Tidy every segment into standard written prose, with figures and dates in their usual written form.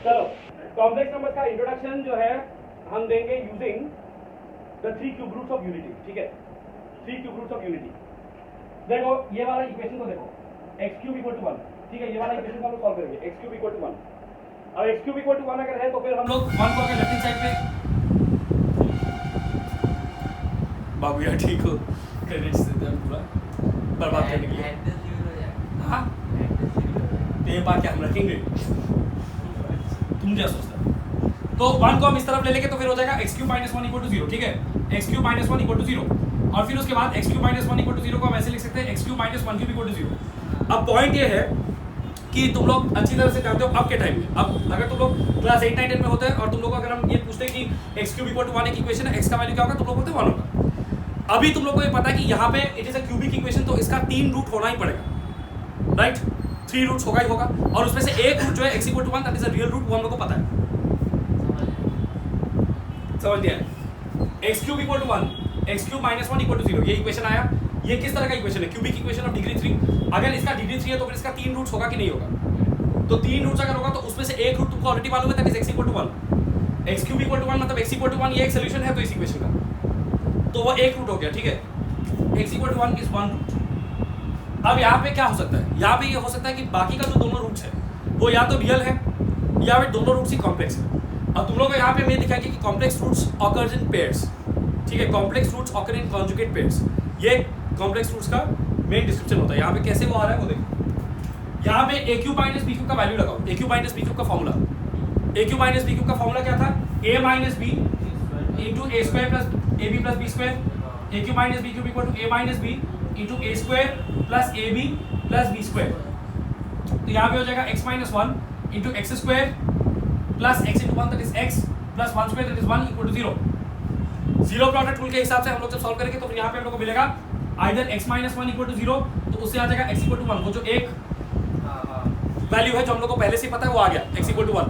चलो complex numbers का introduction जो है हम देंगे using the 3 cube roots of unity. ठीक है, 3 क्यूब रूट्स ऑफ यूनिटी। देखो ये वाला इक्वेशन को देखो, x क्यूब इक्वल टू 1। ठीक है, ये वाला इक्वेशन को हम सॉल्व करेंगे, x क्यूब इक्वल टू 1। अब x क्यूब इक्वल टू 1 अगर है तो फिर हम लोग 1 को अगर लेफ्ट हैंड साइड पे बाबू यार ठीक हो क्रेडिट्स देते हैं पूरा बर्बाद करने के लिए। हाँ तो ये बात क्या हम रखेंगे, तुम क्या सोचता है? तो 1 को हम इस तरफ ले लेंगे तो फिर हो जाएगा x cube minus 1 equal to 0। ठीक है, x cube minus 1 equal to 0 और फिर उसके बाद x cube minus 1 equal to 0 को हम ऐसे लिख सकते हैं x cube minus 1 cube equal to 0। अब पॉइंट ये है कि तुम लोग अच्छी तरह से जानते हो अब के टाइम में, अब अगर तुम लोग क्लास 8 9 10 में होते हैं और तुम लोग अगर हम ये पूछते कि x क्यूब इक्वल टू 1 एक इक्वेशन है, x का वैल्यू क्या होगा, तुम लोग बोलते 1 होगा। अभी तुम लोग को ये पता है कि यहाँ पे it is a cubic equation, तो इसका 3 रूट होना ही पड़ेगा, राइट? 3 रूट्स होगा ही होगा और उसमें से एक रूट जो है x equal to 1 that is a real root, वो हम लोग को पता है। समझ लिया? x cube equal to 1, x cube minus 1 equal to 0, ये इक्वेशन आया। ये किस तरह का इक्वेशन है? Cubic equation of degree 3। अगर इसका डिग्री 3 है तो फिर इसका 3 रूट्स होगा कि नहीं होगा? तो 3 रूट्स अगर होगा तो उसमें से एक रूट तुमको ऑलरेडी मालूम है, that is x equal to 1। x cube equal to 1 मतलब x इक्वल टू 1 ये एक सॉल्यूशन है तो इस इक्वेशन का, तो वो एक रूट हो गया। ठीक है, x equal to 1 is 1 root. अब यहाँ पे क्या हो सकता है? यहाँ पे ये हो सकता है कि बाकी का जो दोनों रूट्स है वो या तो रियल है या फिर दोनों रूट्स ही कॉम्प्लेक्स है। अब तुम लोग को यहाँ पे मैं दिखाएंगे कि complex roots occurs in pairs. ठीक है, complex roots occur in conjugate pairs, ये कॉम्प्लेक्स रूट्स का मेन डिस्क्रिप्शन होता है। यहाँ पे कैसे वो आ रहा है वो देखो। यहाँ पे a cube minus B cube का वैल्यू लगाओ, a cube minus B cube का formula. a cube minus B cube का फॉर्मूला क्या था? a minus B into A square plus A B plus B square. a cube minus B cube equal to a minus B into A square plus A B plus B square. तो यहाँ पे हो जाएगा x minus 1 into X square plus x into 1 that is x plus 1 square that is 1 equal to 0। Zero product rule के हिसाब से हम लोग जब सॉल्व करेंगे तो फिर यहाँ पे हम लोग को मिलेगा either x minus 1 equal to 0, तो उससे आ जाएगा x इक्वल टू 1। वो जो एक वैल्यू है जो हम लोग को पहले से पता है वो आ गया, x equal to 1,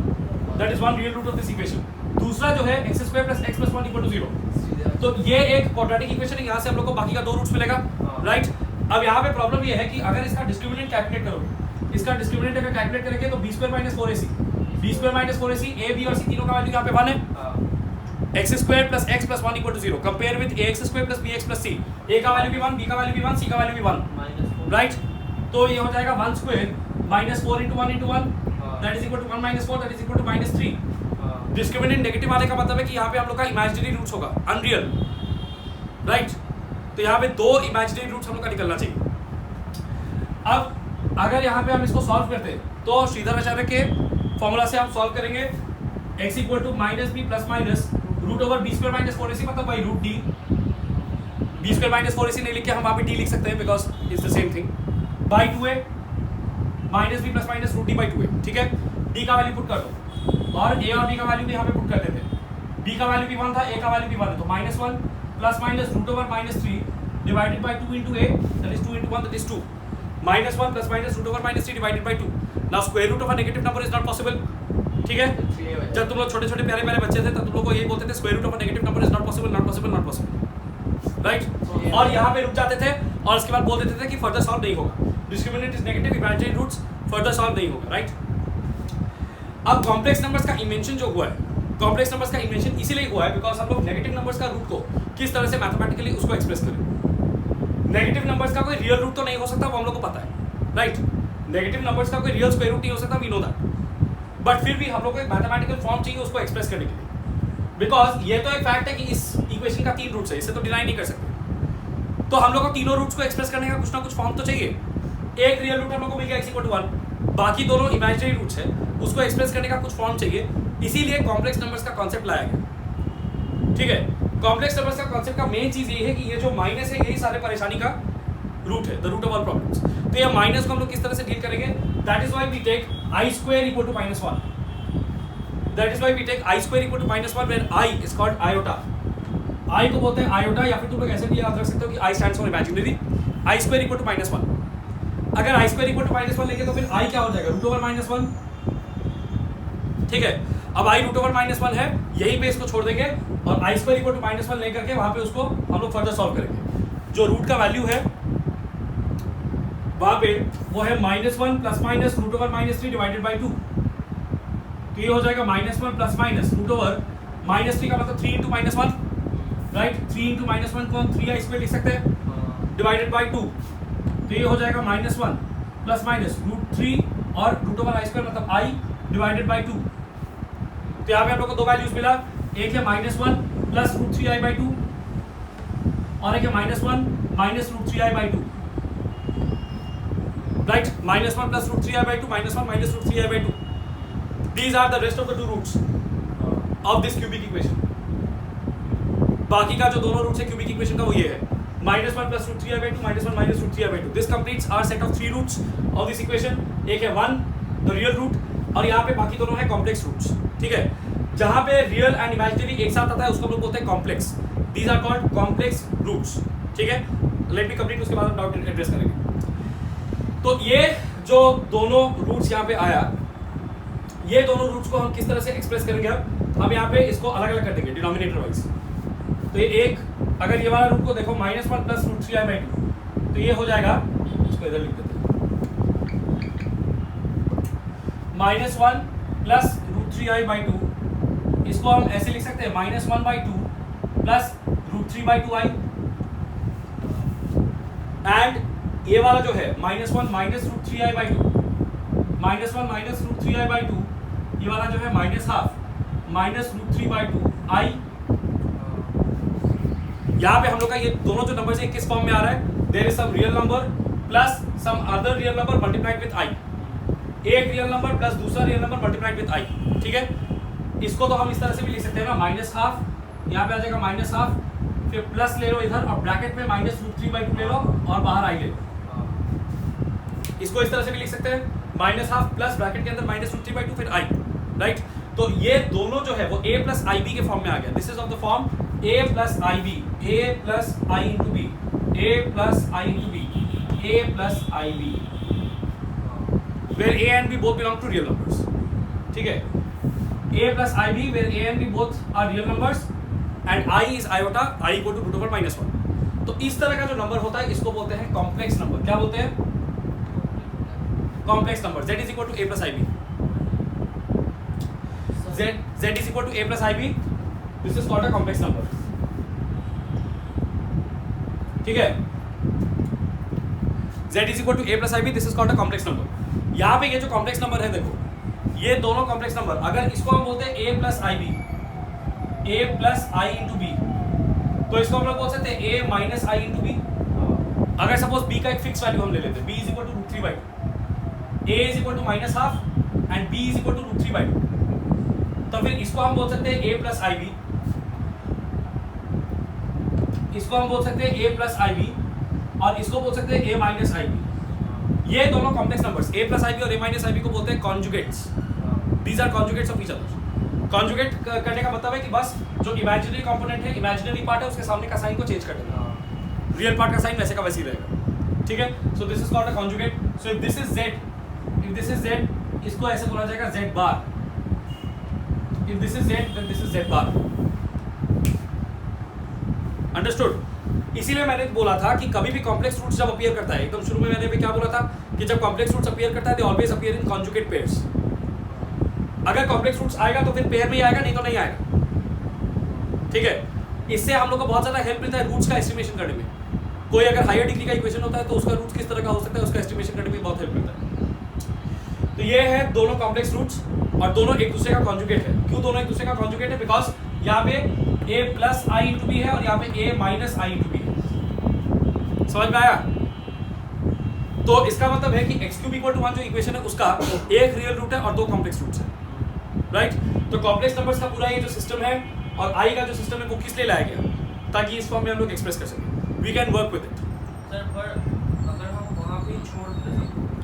that is one real root of this equation. दूसरा जो है x square plus x plus 1 equal to 0, तो ये एक क्वाड्रेटिक इक्वेशन है। यहाँ से हम लोग को बाकी का दो रूट्स मिलेगा, राइट? अब यहाँ पे प्रॉब्लम ये है कि अगर इसका डिस्क्रिमिनेंट कैलकुलेट करोगे, इसका डिस्क्रिमिनेंट अगर कैलकुलेट करेंगे तो b square minus 4ac, b square minus 4ac, a b और c तीनों का वैल्यू यहाँ पे 1 है। x square plus x plus 1 equal to 0 compare with ax square plus bx plus c। a का वैल्यू भी 1, b का वैल्यू भी 1, c का वैल्यू भी 1, राइट? तो ये हो जाएगा 1 square minus 4 into 1 into 1 that is equal to 1 minus 4 that is equal to minus 3। Discriminant negative आने का मतलब है कि यहाँ पे हम लोग का इमेजिनरी रूट्स होगा, अनरियल, राइट? तो यहाँ पे दो इमेजिनरी रूट्स हम लोग का निकलना चाहिए। अब अगर यहाँ पे हम इसको सॉल्व करते हैं तो श्रीधर आचार्य के फॉर्मूला से हम सॉल्व करेंगे x equal to minus b plus minus root over b square minus 4ac मतलब by root d. B square minus 4ac नहीं लिख के हम वहाँ पे डी लिख सकते हैं because is the same thing, by 2a minus b plus minus root d by 2a। ठीक है, डी का वैल्यू पुट कर दो और a और b का वैल्यू भी यहाँ पे पुट कर देते हैं। b का वैल्यू भी 1 था, a का वैल्यू भी 1 है, तो minus 1 plus minus root over minus 3 divided by 2 into a that is 2 into 1 that is 2। Minus 1 plus minus root over minus 3 divided by 2। Now square root of a negative number is not possible. ठीक है, जब तुम लोग छोटे छोटे प्यारे प्यारे बच्चे थे तब तुम लोग को यही बोलते थे square root of a negative number is not possible, not possible, not possible, right? और यहाँ पे रुक जाते थे और उसके बाद बोल देते थे कि फर्दर सॉल्व नहीं होगा, discriminant is negative, imaginary roots further solve नहीं होगा, राइट? अब कॉम्प्लेक्स नंबर्स का इन्वेंशन जो हुआ है, कॉम्प्लेक्स नंबर्स का इन्वेंशन इसीलिए हुआ है बिकॉज हम लोग नेगेटिव नंबर्स का रूट को किस तरह से मैथमेटिकली उसको एक्सप्रेस करें। नेगेटिव नंबर्स का कोई रियल रूट तो नहीं हो सकता, वो हम लोग को पता है, राइट? नेगेटिव नंबर्स का कोई रियल स्क्वायर रूट नहीं हो सकता, वी नो दैट, बट फिर भी हम लोग को एक मैथमेटिकल फॉर्म चाहिए उसको एक्सप्रेस करने के लिए, बिकॉज ये तो एक फैक्ट है कि इस इक्वेशन का 3 रूट्स है, इसे तो डिनाई नहीं कर सकते। तो हम लोग को तीनों रूट्स को एक्सप्रेस करने का कुछ ना कुछ फॉर्म तो चाहिए। एक रियल रूट हम लोग को मिल गया x इक्वल टू 1, बाकी दोनों इमेजिनरी रूट्स है, उसको एक्सप्रेस करने का कुछ फॉर्म चाहिए, इसीलिए कॉम्प्लेक्स नंबर्स का कॉन्सेप्ट लाया गया। ठीक है, कॉम्प्लेक्स नंबर्स का कॉन्सेप्ट का मेन चीज ये है कि ये जो माइनस है यही सारे परेशानी का रूट है, the root of all problems. तो ये माइनस को हम लोग किस तरह से डील करेंगे, that is why we take i square equal to minus 1, that is why we take i square equal to minus 1 when i is called iota. i को बोलते हैं आयोटा, या फिर तुम लोग ऐसे भी याद रख सकते हो कि i stands for imaginary, i square equal to minus 1। अगर i square equal to minus 1 लेंगे तो फिर i क्या हो जाएगा, रूट ओवर माइनस 1। ठीक है, अब i रूट ओवर माइनस 1 है, यहीं पे इसको छोड़ देंगे और i square equal to minus 1 लेकर के वहां पे उसको हम लोग फर्दर सॉल्व करेंगे। जो रूट का वैल्यू है वहां पे वो है -1 plus minus root over -3 divided by 2। तो ये हो जाएगा -1 प्लस माइनस रूट ओवर -3 का मतलब 3 इंटू -1, राइट। 3 इंटू -1 को हम 3i² लिख सकते हैं डिवाइडेड बाई 2। तो ये हो जाएगा -1 प्लस माइनस √3 और रूट ओवर i² मतलब i डिवाइडेड बाई 2। तो यहाँ पे हम लोग को दो वैल्यूज मिला, एक है -1 प्लस √3i/2 और एक है -1 minus √3i/2, right. -1 plus √3i/2 -1 minus √3i/2। These are the rest of the two roots of this cubic equation। बाकी का जो दोनों रूट्स है क्यूबिक इक्वेशन का वो ये है -1 plus √3i/2 -1 minus √3i/2। This completes our set of 3 roots of this equation. एक है 1 द रियल रूट और यहाँ पे बाकी दोनों है कॉम्प्लेक्स रूट्स, ठीक है। जहाँ पे रियल एंड इमेजिनरी एक साथ आता है उसको हम लोग बोलते हैं complex. These are called complex roots, ठीक है। लेट मी कंप्लीट, उसके बाद हम डाउट एड्रेस करेंगे। तो ये जो दोनों रूट्स यहाँ पे आया, ये दोनों रूट्स को हम किस तरह से एक्सप्रेस करेंगे? अब हम यहाँ पे इसको अलग अलग कर देंगे डिनोमिनेटर वाइज। तो ये एक, अगर ये वाला रूट को देखो -1 प्लस √3i/2, तो ये हो जाएगा, इसको इधर लिख देते हैं, -1 प्लस √3i/2। इसको हम ऐसे लिख सकते हैं -1/2 प्लस √3/2i। एंड ये वाला जो है -1 माइनस √3i/2, -1 माइनस √3i/2, ये वाला जो है -1/2 माइनस √3/2i। यहाँ पे हम लोग का ये दोनों जो नंबर्स है किस फॉर्म में आ रहा है? There is some real number plus some other real number multiplied with i। एक रियल नंबर प्लस दूसरा real number multiplied with i, ठीक है। इसको तो हम इस तरह से भी लिख सकते हैं ना, -1/2 यहाँ पे आ जाएगा -1/2, फिर प्लस ले लो इधर और ब्रैकेट में माइनस √3/2 ले लो और बाहर i ले लो। इसको इस तरह से भी लिख सकते हैं, -1/2 प्लस ब्रैकेट के अंदर माइनस √3/2 फिर i, राइट। तो ये दोनों जो है वो a प्लस ib के फॉर्म में आ गया। This is of the form a plus ib, a plus i into b, a plus i into b, a plus ib, where a and b both belong to real numbers, ठीक है। a plus ib where a and b both are real numbers and i is iota, i equal to √1 तो इस तरह का जो number होता है इसको बोलते हैं कॉम्प्लेक्स नंबर। क्या बोलते हैं? Complex number. z is equal to a plus ib, z is equal to a plus ib, this is called a complex number, ठीक है। z is equal to a plus ib, this is called a complex number। यहाँ पे ये जो complex number है देखो, ये दोनों कॉम्प्लेक्स नंबर, अगर इसको हम बोलते हैं a plus ib, a plus i into b, तो इसको हम लोग बोल सकते हैं a minus i into b। अगर सपोज b का एक फिक्स वैल्यू हम ले लेते हैं, b is equal to √3/2, a is equal to -1/2 and b is equal to √3/2, तो फिर इसको हम बोल सकते हैं a प्लस ib, इसको हम बोल सकते हैं a प्लस ib और इसको बोल सकते हैं a माइनस ib। ये दोनों complex numbers a plus ib और a माइनस ib को बोलते हैं conjugates. These are conjugates of each other. Conjugate करने का मतलब है कि बस जो इमेजिनरी कंपोनेंट है, इमेजिनरी पार्ट है, उसके सामने का साइन को चेंज कर देना, रियल पार्ट का साइन वैसे का वैसे ही रहेगा, ठीक है। So this is called a conjugate. So if this is z, if this is z, इसको ऐसे बोला जाएगा z bar. If this is z then this is z bar. Understood? इसीलिए मैंने बोला था कि कभी भी कॉम्प्लेक्स रूट्स जब अपीयर करता है, एकदम शुरू में मैंने भी क्या बोला था कि जब कॉम्प्लेक्स रूट्स अपीयर करता है they always appear in conjugate pairs. अगर कॉम्प्लेक्स रूट्स आएगा तो फिर पेयर में ही आएगा, नहीं तो नहीं आएगा, ठीक है। इससे हम लोग को बहुत ज़्यादा हेल्प मिलता है रूट्स का एस्टिमेशन करने में। कोई अगर हायर डिग्री का इक्वेशन होता है तो उसका रूट्स किस तरह का हो सकता है, उसका एस्टिमेशन करने में बहुत हेल्प मिलता है। तो ये है दोनों कॉम्प्लेक्स रूट्स और दोनों एक दूसरे का कॉन्जुगेट है। क्यों दोनों एक दूसरे का कॉन्जुगेट है? बिकॉज यहाँ पे a plus i into b है और यहाँ पे a minus i into b है। समझ में आया? तो इसका मतलब है कि x क्यूब इक्वल टू 1 जो इक्वेशन है उसका एक रियल रूट है और दो कॉम्प्लेक्स रूट्स है, राइट। तो कॉम्प्लेक्स नंबर्स का पूरा ये जो सिस्टम है और i का जो सिस्टम है वो किस लिए लाया गया? ताकि इस फॉर्म में हम लोग एक्सप्रेस कर सकें। We can work with it. Sir पर अगर हम वहाँ पे छोड़ दें,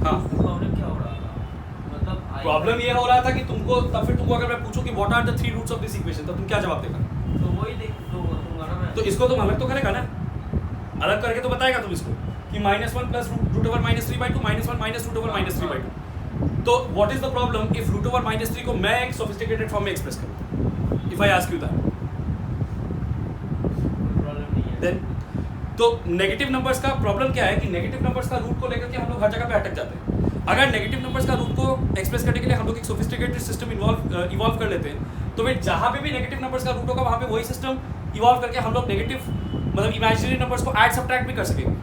हाँ, प्रॉब्लम क्या हो रहा था? मतलब प्रॉब्लम ये हो रहा था कि तुमको तब फिर तुमको अगर मैं पूछूं कि what are the 3 roots of this equation, तो तुम क्या जवाब देगा? तो वही देख तो दूंगा ना मैं। तो इसको तुम अलग तो करेगा ना, अलग करके तो बताएगा तुम इसको कि -1 plus root over -3/2 -1 minus root over -3/2। तो what is the problem if root over -3 को मैं एक सोफिस्टिकेटेड फॉर्म में एक्सप्रेस करूं? If I ask you that, problem नहीं है। देन तो नेगेटिव नंबर्स का प्रॉब्लम क्या है कि नेगेटिव नंबर्स का रूट को लेकर के हम लोग हर जगह पे अटक जाते हैं। अगर नेगेटिव नंबर्स का रूट को एक्सप्रेस करने के लिए हम लोग एक सोफिस्टिकेटेड सिस्टम इवॉल्व कर लेते हैं, तो फिर जहाँ पे भी नेगेटिव नंबर्स का रूट होगा वहाँ पे वही सिस्टम इवॉल्व करके हम लोग नेगेटिव मतलब इमेजिनरी नंबर्स को ऐड सब्ट्रैक्ट भी कर सकेंगे।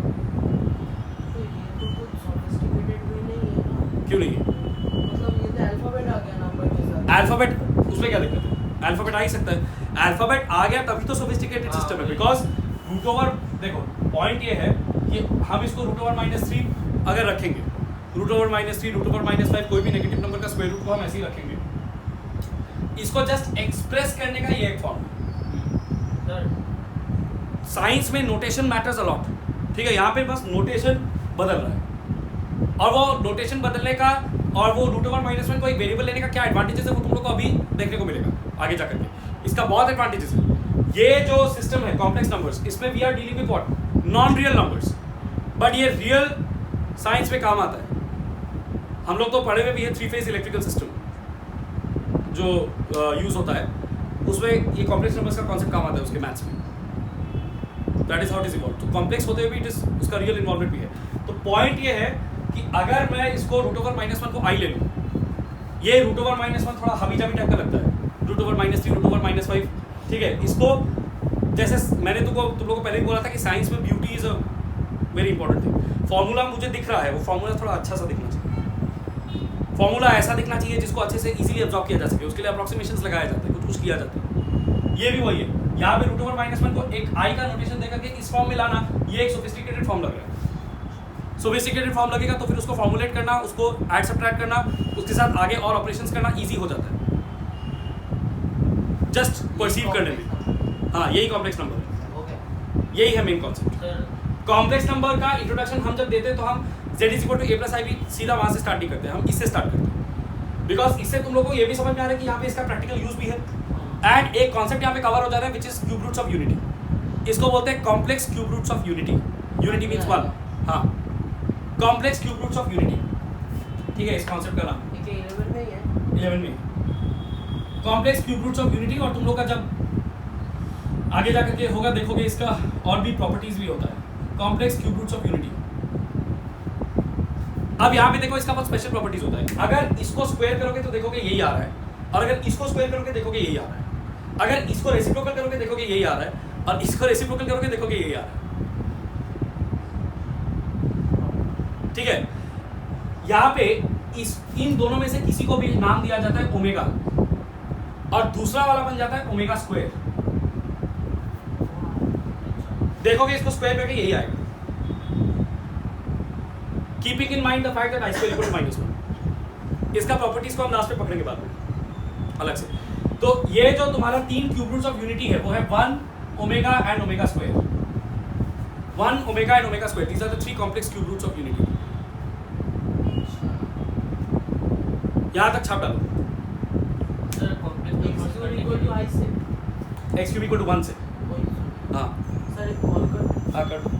तो ये तो कुछ sophisticated भी नहीं है ना। क्यों नहीं है? मतलब ये तो अल्फाबेट आ गया नंबर के साथ। अल्फाबेट उसमें क्या दिक्कत है? अल्फाबेट आ ही सकता है। अल्फाबेट आ गया तभी तो सोफिस्टिकेटेड सिस्टम है, बिकॉज रूट ओवर देखो पॉइंट ये है कि हम इसको रूट ओवर -3 अगर रखेंगे, रूट ओवर -3 रूट ओवर -5 कोई भी नेगेटिव नंबर का स्क्वायर रूट को हम ऐसे ही रखेंगे, इसको जस्ट एक्सप्रेस करने का ये एक फॉर्म। साइंस में नोटेशन मैटर्स अलॉट, ठीक है? यहाँ पे बस नोटेशन बदल रहा है, और वो नोटेशन बदलने का और वो रूट ओवर -1 को एक वेरिएबल लेने का क्या एडवांटेजेस है वो तुम लोग को अभी देखने को मिलेगा आगे जाकर के। इसका बहुत एडवांटेजेस है। ये जो सिस्टम है कॉम्प्लेक्स नंबर्स, इसमें we are dealing with what, non real numbers, but ये रियल साइंस में काम आता है। हम लोग तो पढ़े हुए भी है 3 फेज इलेक्ट्रिकल सिस्टम जो यूज होता है, उसमें ये कॉम्प्लेक्स नंबर्स का कॉन्सेप्ट काम आता है उसके मैथ्स में। That is how it is evolve. तो कॉम्प्लेक्स होते हुए भी इट इज उसका रियल इन्वॉल्वमेंट भी है। तो पॉइंट ये है कि अगर मैं इसको रूट ओवर -1 को आई ले लूँ, ये रूट ओवर -1 थोड़ा हबी जाबी टाइप का लगता है, रूट ओवर -3 रूट ओवर -5, ठीक है? इसको जैसे मैंने तुम लोगों को पहले ही बोला था कि साइंस में beauty is a very important thing. Formula मुझे दिख रहा है, वो फॉर्मूला थोड़ा अच्छा सा दिखना चाहिए, फॉर्मूला ऐसा दिखना चाहिए जिसको अच्छे से इजीली एब्जॉर्ब किया जा सके, उसके लिए अप्रोक्सीमेशंस लगाए जाते हैं, कुछ किया जाता है। ये भी वही है, यहाँ पे रूट ओवर -1 को एक आई का नोटेशन देकर के इस फॉर्म में लाना, ये एक सोफिस्टिकेटेड फॉर्म लग रहा है। सोफिस्टिकेटेड फॉर्म लगेगा तो फिर उसको फॉर्मुलेट करना, उसको ऐड सब्ट्रैक्ट करना, उसके साथ आगे और ऑपरेशंस करना इजी हो जाता है, जस्ट परसीव करने में। हाँ, यही कॉम्प्लेक्स नंबर है, यही है मेन कॉन्सेप्ट। कॉम्प्लेक्स नंबर का इंट्रोडक्शन हम जब देते हैं तो हम z = a+ib सीधा वहाँ से स्टार्ट नहीं करते, हम इससे स्टार्ट करते हैं, बिकॉज इससे तुम लोगों को ये भी समझ में आ रहा है कि यहाँ पे इसका प्रैक्टिकल यूज भी है, एंड एक कॉन्सेप्ट यहाँ पे कवर हो जा रहा है which is cube roots of unity. इसको बोलते हैं complex cube roots of unity. Unity means 1, हाँ, complex cube roots of unity, ठीक है? इस कॉन्सेप्ट का नाम 11 में ही है। 11 में complex cube roots of unity. और तुम लोग का जब आगे जाकर के होगा देखोगे इसका और भी प्रॉपर्टीज भी होता है, complex cube roots of unity. अब यहाँ पे देखो इसका बहुत स्पेशल प्रॉपर्टीज होता है। अगर इसको स्क्वायर करोगे तो देखोगे यही आ रहा है, और अगर इसको स्क्वायर करोगे देखोगे यही आ रहा है, अगर इसको रेसिप्रोकल करोगे देखोगे यही आ रहा है, और इसको रेसिप्रोकल करोगे देखोगे यही आ रहा है, ठीक है? यहाँ पे इन दोनों में से किसी को भी नाम दिया जाता है ओमेगा, और दूसरा वाला बन जाता है ओमेगा स्क्वायर। देखोगे इसको स्क्वायर करके यही आएगा, keeping in mind the fact that i² = -1। इसका प्रॉपर्टीज को हम लास्ट में पकड़ेंगे बाद में अलग से। तो ये जो तुम्हारा 3 क्यूब रूट्स ऑफ यूनिटी है वो है 1 omega and omega square, 1 omega and omega square, these are the 3 complex cube roots of unity. यहां तक छाप डालो, सर कॉम्प्लेक्स नंबर्स करने के लिए I से x³ = 1 से। वही। हाँ सर एक कॉल कर हाँ कर दो।